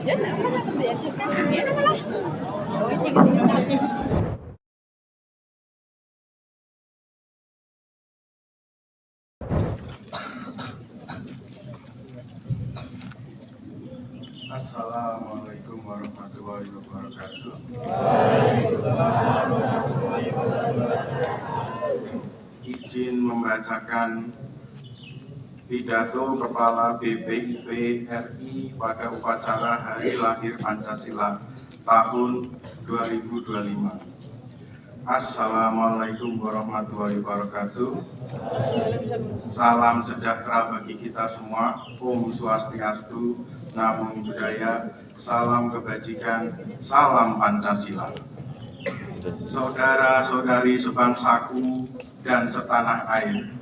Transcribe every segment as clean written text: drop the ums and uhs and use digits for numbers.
Biasa apa lah kebiasaan kita sendiri apa lah. Oh, sih gitu. Assalamualaikum warahmatullahi wabarakatuh. Izin membacakan pidato Kepala BPIP RI pada upacara Hari Lahir Pancasila tahun 2025. Assalamualaikum warahmatullahi wabarakatuh. Salam sejahtera bagi kita semua. Om Swastiastu, Namo Buddhaya, salam kebajikan, salam Pancasila. Saudara-saudari sebangsaku dan setanah air,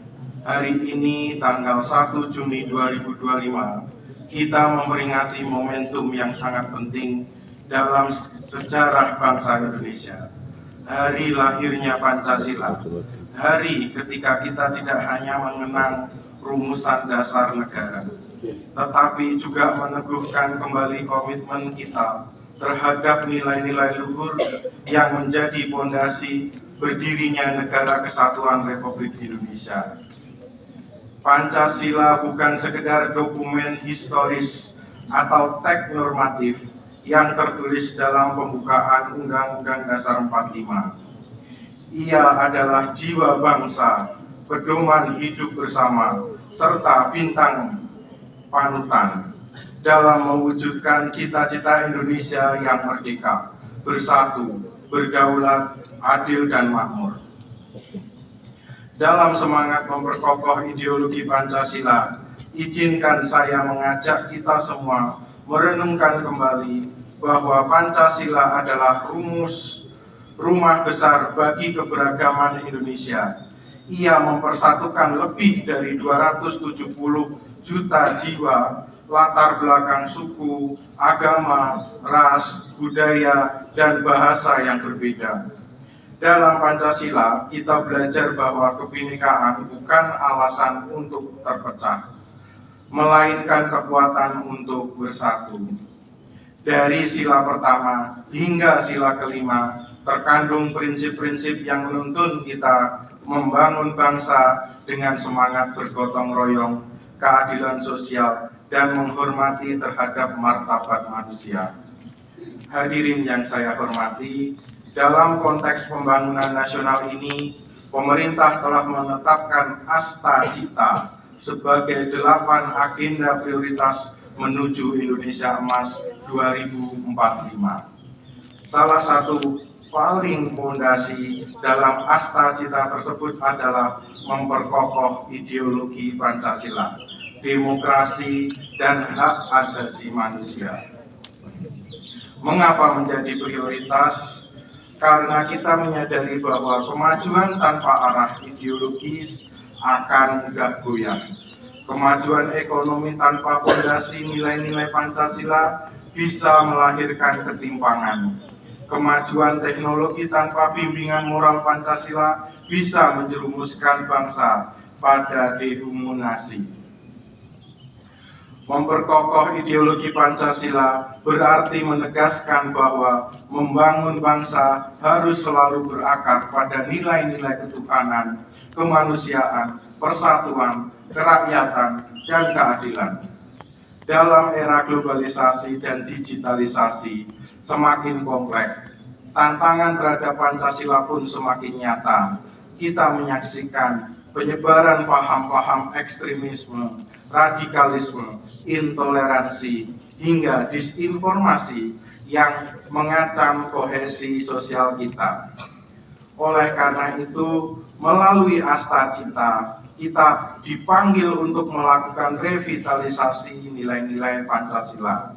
hari ini tanggal 1 Juni 2025, kita memperingati momentum yang sangat penting dalam sejarah bangsa Indonesia. Hari lahirnya Pancasila, hari ketika kita tidak hanya mengenang rumusan dasar negara, tetapi juga meneguhkan kembali komitmen kita terhadap nilai-nilai luhur yang menjadi fondasi berdirinya Negara Kesatuan Republik Indonesia. Pancasila bukan sekedar dokumen historis atau teks normatif yang tertulis dalam pembukaan Undang-Undang Dasar 45. Ia adalah jiwa bangsa, pedoman hidup bersama, serta bintang panutan dalam mewujudkan cita-cita Indonesia yang merdeka, bersatu, berdaulat, adil, dan makmur. Dalam semangat memperkokoh ideologi Pancasila, izinkan saya mengajak kita semua merenungkan kembali bahwa Pancasila adalah rumah besar bagi keberagaman Indonesia. Ia mempersatukan lebih dari 270 juta jiwa, latar belakang suku, agama, ras, budaya, dan bahasa yang berbeda. Dalam Pancasila, kita belajar bahwa kebinekaan bukan alasan untuk terpecah, melainkan kekuatan untuk bersatu. Dari sila pertama hingga sila kelima, terkandung prinsip-prinsip yang menuntun kita membangun bangsa dengan semangat bergotong royong, keadilan sosial, dan menghormati terhadap martabat manusia. Hadirin yang saya hormati, dalam konteks pembangunan nasional ini, pemerintah telah menetapkan Asta Cita sebagai 8 agenda prioritas menuju Indonesia Emas 2045. Salah satu paling fondasi dalam Asta Cita tersebut adalah memperkokoh ideologi Pancasila, demokrasi, dan hak asasi manusia. Mengapa menjadi prioritas? Karena kita menyadari bahwa kemajuan tanpa arah ideologis akan mudah goyah. Kemajuan ekonomi tanpa fondasi nilai-nilai Pancasila bisa melahirkan ketimpangan. Kemajuan teknologi tanpa bimbingan moral Pancasila bisa menjerumuskan bangsa pada dehumanisi. Memperkokoh ideologi Pancasila berarti menegaskan bahwa membangun bangsa harus selalu berakar pada nilai-nilai ketuhanan, kemanusiaan, persatuan, kerakyatan, dan keadilan. Dalam era globalisasi dan digitalisasi semakin kompleks, tantangan terhadap Pancasila pun semakin nyata. Kita menyaksikan penyebaran paham-paham ekstremisme, radikalisme, intoleransi, hingga disinformasi yang mengancam kohesi sosial kita. Oleh karena itu, melalui Asta Cita, kita dipanggil untuk melakukan revitalisasi nilai-nilai Pancasila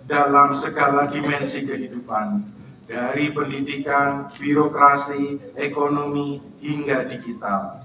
dalam segala dimensi kehidupan, dari pendidikan, birokrasi, ekonomi, hingga digital.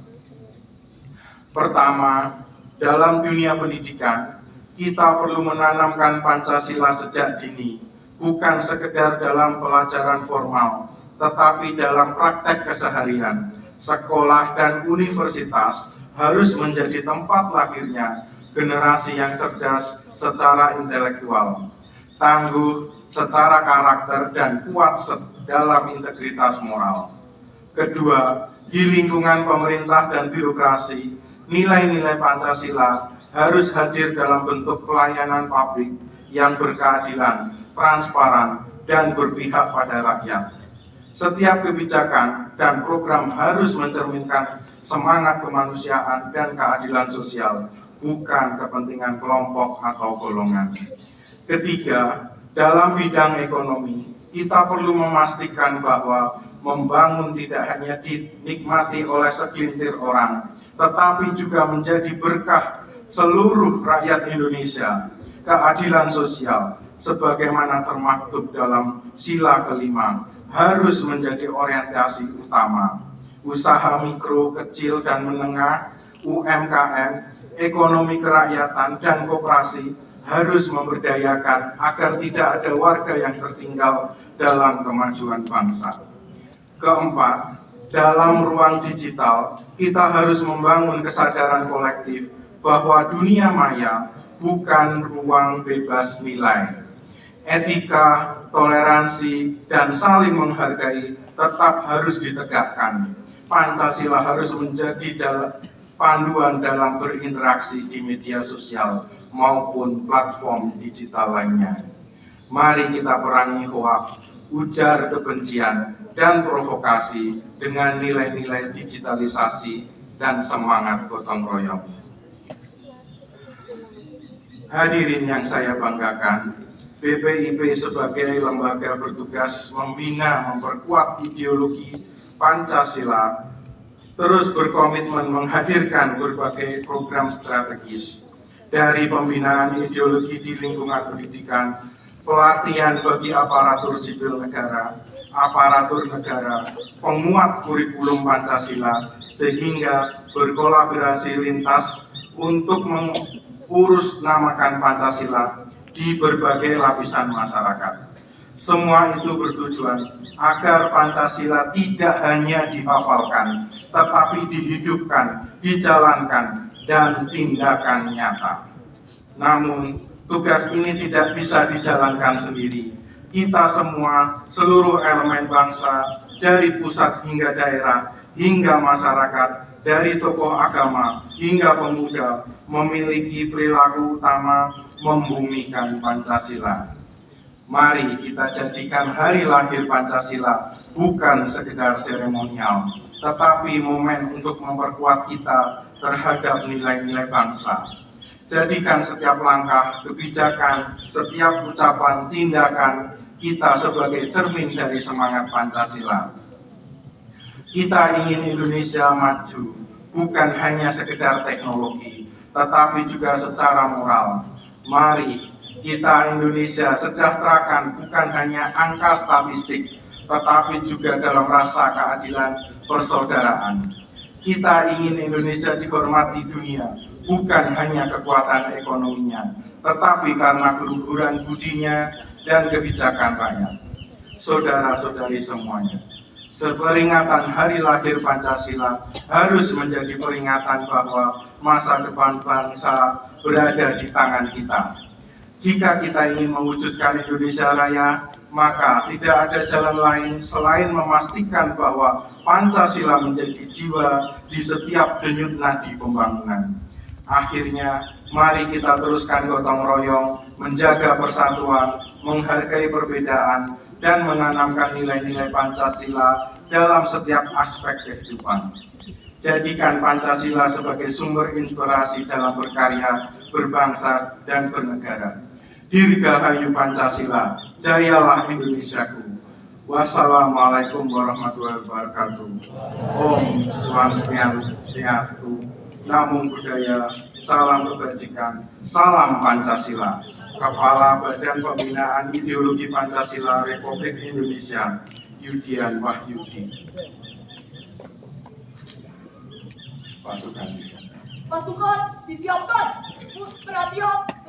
Pertama, dalam dunia pendidikan, kita perlu menanamkan Pancasila sejak dini, bukan sekedar dalam pelajaran formal, tetapi dalam praktek keseharian. Sekolah dan universitas harus menjadi tempat lahirnya generasi yang cerdas secara intelektual. tangguh secara karakter dan kuat dalam integritas moral. Kedua, di lingkungan pemerintah dan birokrasi, nilai-nilai Pancasila harus hadir dalam bentuk pelayanan publik yang berkeadilan, transparan, dan berpihak pada rakyat. Setiap kebijakan dan program harus mencerminkan semangat kemanusiaan dan keadilan sosial, bukan kepentingan kelompok atau golongan. Ketiga, dalam bidang ekonomi, kita perlu memastikan bahwa membangun tidak hanya dinikmati oleh segelintir orang, tetapi juga menjadi berkah seluruh rakyat Indonesia. Keadilan sosial, sebagaimana termaktub dalam sila kelima, harus menjadi orientasi utama. Usaha mikro, kecil, dan menengah, UMKM, ekonomi kerakyatan, dan koperasi harus memberdayakan agar tidak ada warga yang tertinggal dalam kemajuan bangsa. Keempat, dalam ruang digital, kita harus membangun kesadaran kolektif bahwa dunia maya bukan ruang bebas nilai. Etika, toleransi, dan saling menghargai tetap harus ditegakkan. Pancasila harus menjadi panduan dalam berinteraksi di media sosial maupun platform digital lainnya. Mari kita perangi hoak, ujar kebencian, dan provokasi dengan nilai-nilai digitalisasi dan semangat gotong royong. Hadirin yang saya banggakan, BPIP sebagai lembaga bertugas membina, memperkuat ideologi Pancasila, terus berkomitmen menghadirkan berbagai program strategis dari pembinaan ideologi di lingkungan pendidikan, pelatihan bagi aparatur sipil negara, aparatur negara, penguat kurikulum Pancasila, sehingga berkolaborasi lintas untuk mengurus namakan Pancasila di berbagai lapisan masyarakat. Semua itu bertujuan agar Pancasila tidak hanya dihafalkan, tetapi dihidupkan, dijalankan, dan tindakan nyata. Namun, tugas ini tidak bisa dijalankan sendiri. Kita semua, seluruh elemen bangsa, dari pusat hingga daerah, hingga masyarakat, dari tokoh agama hingga pemuda, memiliki perilaku utama membumikan Pancasila. Mari kita jadikan hari lahir Pancasila bukan sekedar seremonial, tetapi momen untuk memperkuat kita terhadap nilai-nilai bangsa. Jadikan setiap langkah, kebijakan, setiap ucapan, tindakan kita sebagai cermin dari semangat Pancasila. Kita ingin Indonesia maju, bukan hanya sekedar teknologi, tetapi juga secara moral. Mari kita Indonesia sejahterakan bukan hanya angka statistik, tetapi juga dalam rasa keadilan persaudaraan. Kita ingin Indonesia dihormati dunia, bukan hanya kekuatan ekonominya, tetapi karena keluhuran budinya dan kebijakan rakyat. Saudara-saudari semuanya, peringatan hari lahir Pancasila harus menjadi peringatan bahwa masa depan bangsa berada di tangan kita. Jika kita ingin mewujudkan Indonesia Raya, maka tidak ada jalan lain selain memastikan bahwa Pancasila menjadi jiwa di setiap denyut nadi pembangunan. Akhirnya, mari kita teruskan gotong royong, menjaga persatuan, menghargai perbedaan, dan menanamkan nilai-nilai Pancasila dalam setiap aspek kehidupan. Jadikan Pancasila sebagai sumber inspirasi dalam berkarya, berbangsa, dan bernegara. Dirgahayu Pancasila, jayalah Indonesiaku. Wassalamualaikum warahmatullahi wabarakatuh. Om Swastiastu, Namo Buddhaya, salam kebajikan, salam Pancasila. Kepala Badan Pembinaan Ideologi Pancasila Republik Indonesia, Yudian Wahyudi. Pasukan disiapkan. Pasukan disiapkan. Perhatian.